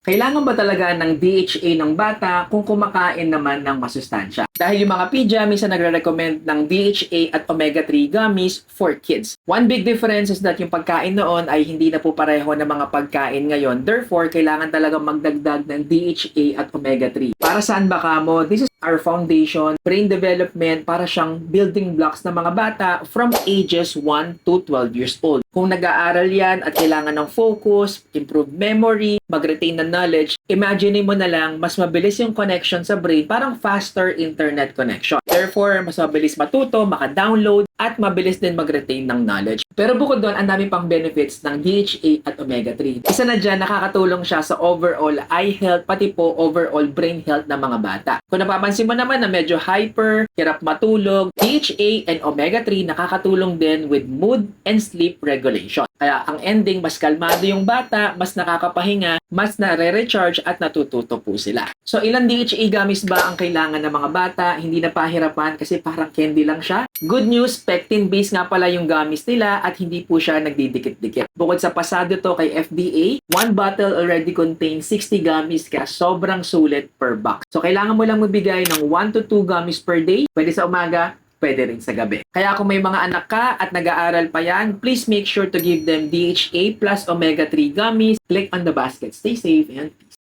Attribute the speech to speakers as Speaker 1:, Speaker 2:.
Speaker 1: Kailangan ba talaga ng DHA ng bata kung kumakain naman ng masustansya? Dahil yung mga pedia minsan nagre-recommend ng DHA at omega-3 gummies for kids. One big difference is that yung pagkain noon ay hindi na po pareho ng mga pagkain ngayon. Therefore, kailangan talaga magdagdag ng DHA at omega-3. Para saan ba kamo? This is our foundation, brain development, para siyang building blocks ng mga bata from ages 1 to 12 years old. Kung nag-aaral yan at kailangan ng focus, improve memory, mag-retain ng knowledge, imagine mo na lang, mas mabilis yung connection sa brain, parang faster internet connection. Therefore, mas mabilis matuto, maka-download, at mabilis din mag-retain ng knowledge. Pero bukod doon, ang dami pang benefits ng DHA at omega-3. Isa na dyan, nakakatulong siya sa overall eye health, pati po overall brain health ng mga bata. Kung napapansin mo naman na medyo hyper, hirap matulog, DHA and omega-3 nakakatulong din with mood and sleep regulation. Kaya ang ending, mas kalmado yung bata, mas nakakapahinga, mas nare-recharge at natututo po sila. So ilang DHA gummies ba ang kailangan ng mga bata? Hindi na pahirapan kasi parang candy lang siya. Good news, pectin-based nga pala yung gummies nila at hindi po siya nagdidikit-dikit. Bukod sa pasado to kay FDA, one bottle already contains 60 gummies kaya sobrang sulit per box. So kailangan mo lang magbigay ng 1 to 2 gummies per day. Pwede sa umaga, pwede rin sa gabi. Kaya kung may mga anak ka at nag-aaral pa yan, please make sure to give them DHA plus omega-3 gummies. Click on the basket. Stay safe and peace.